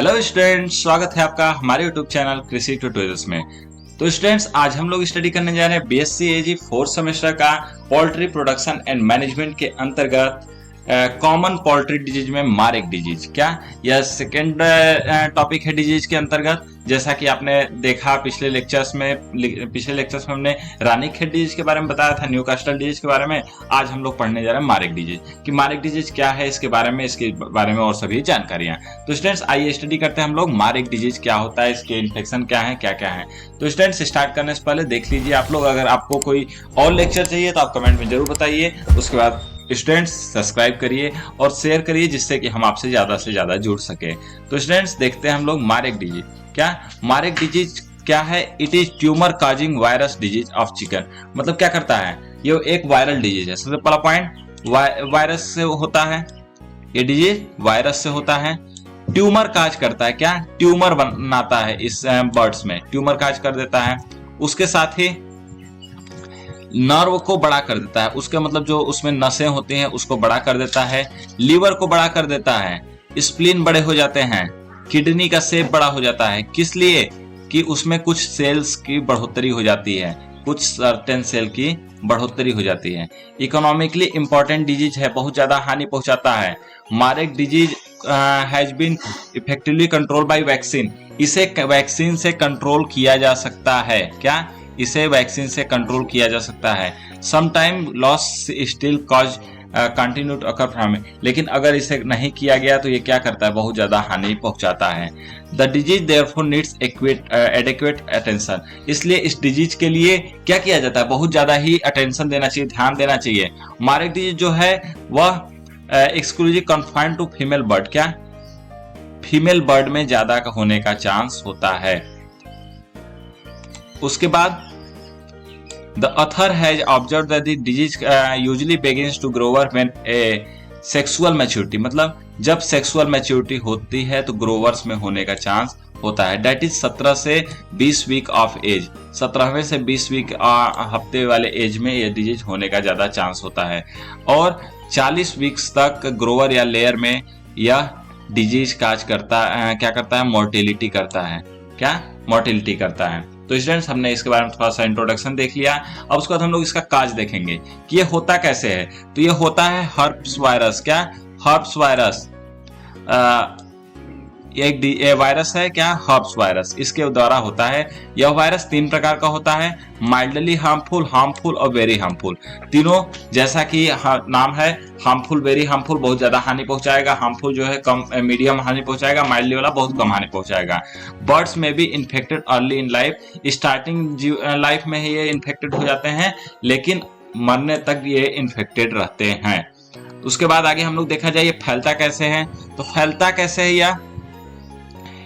Hello students, स्वागत है आपका हमारे यूट्यूब चैनल कृषि ट्यूटोरियल्स में। तो स्टूडेंट्स, आज हम लोग स्टडी करने जा रहे हैं बीएससी एजी फोर्थ सेमेस्टर का पोल्ट्री प्रोडक्शन एंड मैनेजमेंट के अंतर्गत कॉमन पोल्ट्री डिजीज में मारेक डिजीज। क्या यह सेकेंड टॉपिक है डिजीज के अंतर्गत। जैसा कि आपने देखा पिछले लेक्चर्स में हमने रानीखेत डिजीज के बारे में बताया था, न्यूकास्टल डिजीज के बारे में। आज हम लोग पढ़ने जा रहे हैं मारेक डिजीज कि मारेक डिजीज क्या है, इसके बारे में और सभी जानकारियां। तो स्टूडेंट्स, आइए स्टडी करते हैं हम लोग मारेक डिजीज क्या होता है, इसके इन्फेक्शन क्या है, क्या क्या है। तो स्टूडेंट्स, स्टार्ट करने से पहले देख लीजिए आप लोग, अगर आपको कोई और लेक्चर चाहिए तो आप कमेंट में जरूर बताइए। उसके बाद स्टूडेंट्स सब्सक्राइब करिए और शेयर करिए, जिससे कि हम आपसे ज्यादा जुड़ सके। तो स्टूडेंट्स, देखते हैं हम लोग मारेक डिजीज। क्या मारेक डिजीज क्या है? It is tumour causing virus disease of chicken. मतलब क्या करता है, ये एक वायरल डिजीज है। सबसे पहला पॉइंट, वायरस से होता है, ये डिजीज वायरस से होता है। ट्यूमर काज करता है, क्या ट्यूमर बनाता है इस बर्ड्स में, ट्यूमर काज कर देता है। उसके साथ ही नर्व को बड़ा कर देता है, उसके मतलब जो उसमें नसें होती हैं उसको बड़ा कर देता है। लीवर को बड़ा कर देता है, स्प्लीन बड़े हो जाते हैं, किडनी का शेप बड़ा हो जाता है। किस लिए? कि उसमें कुछ सेल्स की बढ़ोतरी हो जाती है, कुछ सर्टेन सेल की बढ़ोतरी हो जाती है। इकोनॉमिकली इंपॉर्टेंट डिजीज है, बहुत ज्यादा हानि पहुंचाता है। Marek disease has been effectively control by vaccine. इसे वैक्सीन से कंट्रोल किया जा सकता है। क्या? इसे वैक्सीन से कंट्रोल किया जा सकता है। Sometime loss still cause continue to occur from, लेकिन अगर इसे नहीं किया गया तो ये क्या करता है, बहुत ज्यादा हानि पहुंचाता है। The disease therefore needs adequate attention. इसलिए इस डिजीज के लिए क्या किया जाता है, बहुत ज्यादा ही अटेंशन देना चाहिए, ध्यान देना चाहिए। मारेक डिजीज जो है वह exclusive confined to female bird. क्या? फीमेल बर्ड में ज्यादा होने का चांस होता है। उसके बाद the author has observed that the disease usually begins to grower when a sexual maturity, मतलब जब सेक्सुअल मैच्योरिटी होती है तो ग्रोवर्स में होने का चांस होता है। डेट इज 17 से 20 वीक ऑफ एज, 17वें से 20 वीक हफ्ते वाले एज में ये डिजीज होने का ज्यादा चांस होता है। और 40 वीक्स तक ग्रोवर या लेयर में यह डिजीज काज करता क्या करता है, मोर्टेलिटी करता है। क्या? मोर्टेलिटी करता है। तो स्टूडेंट्स, हमने इसके बारे में थोड़ा सा इंट्रोडक्शन देख लिया। अब उसके बाद हम लोग इसका काज देखेंगे कि ये होता कैसे है। तो ये होता है हर्प्स वायरस। क्या? हर्प्स वायरस एक वायरस है, क्या? हर्प्स वायरस, इसके द्वारा होता है। यह वायरस 3 प्रकार का होता है, माइल्डली हार्मफुल, हार्मफुल और वेरी हार्मफुल। तीनों जैसा कि नाम है, हार्मफुल, वेरी हार्मफुल बहुत ज्यादा हानि पहुंचाएगा, हार्मफुल जो है कम मीडियम हानि पहुंचाएगा, माइल्डली वाला बहुत कम हानि पहुंचाएगा। बर्ड्स में भी infected early in life, starting life में ही ये इन्फेक्टेड हो जाते हैं, लेकिन मरने तक ये इन्फेक्टेड रहते हैं। उसके बाद आगे हम लोग देखा जाए ये फैलता कैसे है। तो फैलता कैसे है,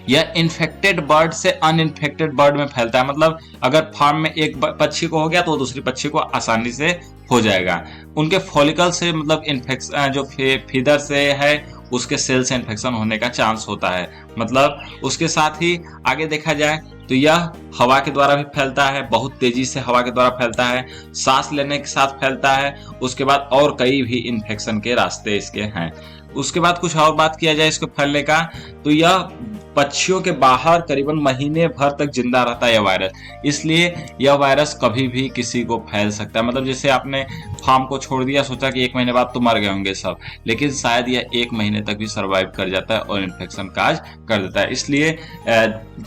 यह इन्फेक्टेड बर्ड से अनइन्फेक्टेड बर्ड में फैलता है। मतलब अगर फार्म में एक पक्षी को हो गया तो दूसरी पक्षी को आसानी से हो जाएगा। उनके फॉलिकल से, मतलब इन्फेक्शन जो फीदर से है उसके सेल से इन्फेक्शन होने का चांस होता है। मतलब उसके साथ ही आगे देखा जाए तो यह हवा के द्वारा भी फैलता है, बहुत तेजी से हवा के द्वारा फैलता है, सांस लेने के साथ फैलता है। उसके बाद और कई भी इन्फेक्शन के रास्ते इसके हैं। उसके बाद कुछ और बात किया जाए इसके फैलने का, तो यह पक्षियों के बाहर करीबन महीने भर तक जिंदा रहता है यह वायरस। इसलिए यह वायरस कभी भी किसी को फैल सकता है। मतलब जैसे आपने फार्म को छोड़ दिया, सोचा कि 1 महीने बाद तो मर गए होंगे सब, लेकिन शायद यह 1 महीने तक भी सर्वाइव कर जाता है और इन्फेक्शन काज कर देता है। इसलिए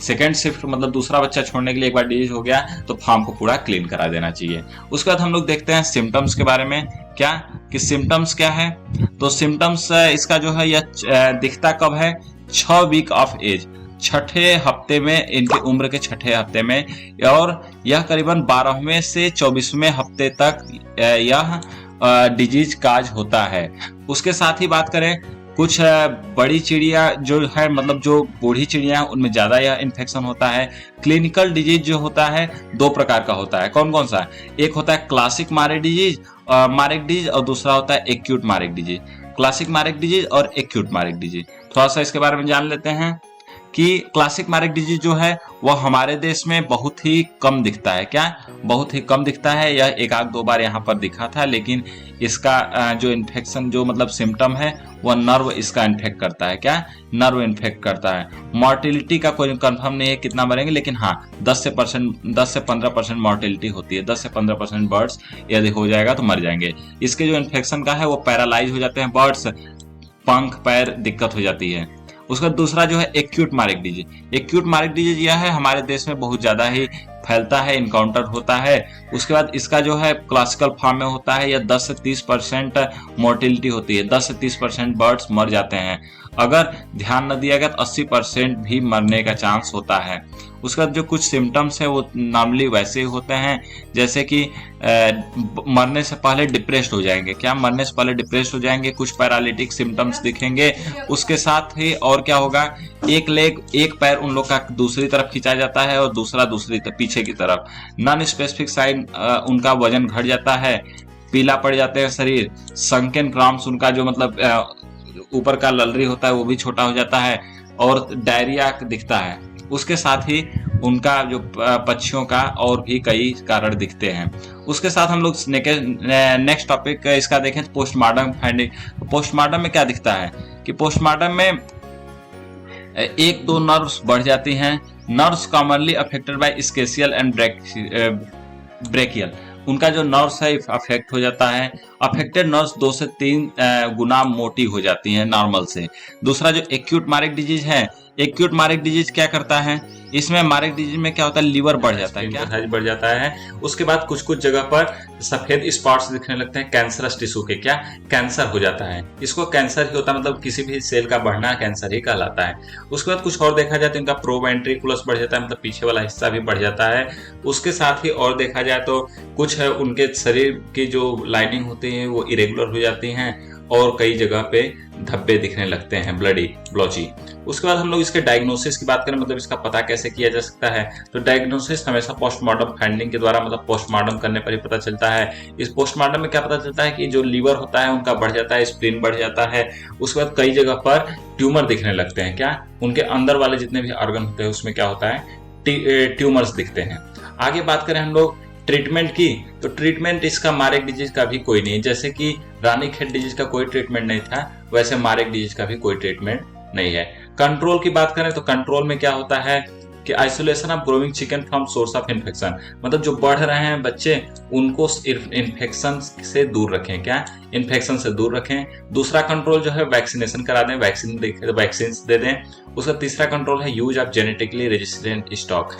सेकेंड शिफ्ट, मतलब दूसरा बच्चा छोड़ने के लिए एक बार डिजीज हो गया तो फार्म को पूरा क्लीन करा देना चाहिए। उसके बाद हम लोग देखते हैं सिम्टम्स के बारे में। क्या कि सिम्टम्स क्या है? तो सिम्टम्स इसका जो है यह दिखता कब है, 6 वीक ऑफ एज, 6ठे हफ्ते में, इनकी उम्र के 6ठे हफ्ते में, और यह करीबन 12वें से 24वें हफ्ते तक यह डिजीज काज होता है। उसके साथ ही बात करें, कुछ बड़ी चिड़िया जो है, मतलब जो बूढ़ी चिड़िया उनमें ज्यादा यह इन्फेक्शन होता है। क्लिनिकल डिजीज जो होता है 2 प्रकार का होता है। कौन कौन सा? एक होता है क्लासिक मारेक डिजीज और दूसरा होता है एक्यूट मारेक डिजीज। क्लासिक मारेक डिजीज और एक्यूट मारेक डिजीज, थोड़ा सा इसके बारे में जान लेते हैं। कि क्लासिक मार्क डिजीज जो है वह हमारे देश में बहुत ही कम दिखता है। क्या बहुत ही कम दिखता है, यह एक आध दो बार यहाँ पर दिखा था, लेकिन इसका जो इन्फेक्शन जो मतलब सिम्टम है वह नर्व इसका इन्फेक्ट करता है। क्या नर्व इन्फेक्ट करता है। मॉर्टिलिटी का कोई कंफर्म नहीं है कितना मरेंगे, लेकिन हाँ 10 से 15% मॉर्टिलिटी होती है। 10 से 15% बर्ड्स यदि हो जाएगा तो मर जाएंगे। इसके जो इन्फेक्शन का है वो पैरालाइज हो जाते हैं बर्ड्स, पंख पैर दिक्कत हो जाती है। उसका दूसरा जो है acute mark disease. Acute mark disease यह है हमारे देश में बहुत ज्यादा ही फैलता है, इनकाउंटर होता है। उसके बाद इसका जो है क्लासिकल फॉर्म में होता है, यह 10 से 30% मोर्टिलिटी होती है। 10 से 30% बर्ड्स मर जाते हैं। अगर ध्यान न दिया गया तो 80% भी मरने का चांस होता है। उसका जो कुछ सिम्टम्स है वो नॉर्मली वैसे ही होते हैं, जैसे कि मरने से पहले डिप्रेस्ड हो जाएंगे। क्या मरने से पहले डिप्रेस्ड हो जाएंगे, कुछ पैरालिटिक सिम्टम्स दिखेंगे। उसके साथ ही और क्या होगा, एक पैर उन लोग का दूसरी तरफ खींचा जाता है और दूसरा दूसरी पीछे की तरफ। नॉन स्पेसिफिक साइन उनका वजन घट जाता है, पीला पड़ जाते हैं शरीर। संकेन क्रॉम्स उनका जो मतलब ऊपर का ललरी होता है वो भी छोटा हो जाता है और डायरिया दिखता है। उसके साथ ही उनका जो पक्षियों का और भी कई कारण दिखते हैं। उसके साथ हम लोग नेक्स्ट टॉपिक इसका देखें तो पोस्टमार्टम फाइंडिंग। पोस्टमार्टम में क्या दिखता है कि पोस्टमार्टम में एक दो नर्व्स बढ़ जाती हैं। नर्व्स कॉमनली अफेक्टेड बाय स्केशियल एंड ब्रेकियल। उनका जो नर्व्स है अफेक्ट हो जाता है। अफेक्टेड नर्व्स 2 से 3 गुना मोटी हो जाती हैं नॉर्मल से। दूसरा जो एक्यूट मार्क डिजीज है, एक्यूट मार्क डिजीज क्या करता है, इसमें मार्क डिजीज में क्या होता है, लीवर बढ़ जाता है। क्या बढ़ जाता है। उसके बाद कुछ कुछ जगह पर सफेद स्पॉट्स दिखने लगते हैं कैंसरस टिश्यू के। क्या कैंसर हो जाता है। इसको कैंसर ही होता है, मतलब किसी भी सेल का बढ़ना कैंसर ही कहलाता है। उसके बाद कुछ और देखा जाए तो इनका प्रोवेंट्रिकुलस बढ़ जाता है, मतलब पीछे वाला हिस्सा भी बढ़ जाता है। उसके साथ ही और देखा जाए तो कुछ है उनके शरीर की जो लाइनिंग होती है वो इरेगुलर हो जाती हैं और कई जगह पे धब्बे दिखने लगते हैं, ब्लॉची। उसके बाद हम लोग इसके डायग्नोसिस की बात करें, मतलब इसका पता कैसे किया जा सकता है, तो डायग्नोसिस हमेशा पोस्टमार्टम फाइंडिंग के द्वारा, मतलब पोस्टमार्टम करने पर ही पता चलता है। इस पोस्टमार्टम में क्या पता चलता है कि जो लीवर होता है उनका बढ़ जाता है, स्प्लीन बढ़ जाता है। उसके बाद कई जगह पर ट्यूमर दिखने लगते हैं। क्या उनके अंदर वाले जितने भी ऑर्गन होते हैं उसमें क्या होता है, ट्यूमर्स दिखते हैं। आगे बात करें हम लोग ट्रीटमेंट की, तो ट्रीटमेंट इसका मार्क डिजीज का भी कोई नहीं है। जैसे कि रानीखेत डिजीज का कोई ट्रीटमेंट नहीं था, वैसे मार्क डिजीज का भी कोई ट्रीटमेंट नहीं है। कंट्रोल की बात करें तो कंट्रोल में क्या होता है कि isolation of growing chicken from source of infection, मतलब जो बढ़ रहे हैं बच्चे उनको इन्फेक्शन से दूर रखें। क्या इन्फेक्शन से दूर रखें। दूसरा कंट्रोल जो है वैक्सीनेशन करा दें, वैक्सीन दे दें। उसका तीसरा कंट्रोल है use of genetically resistant stock.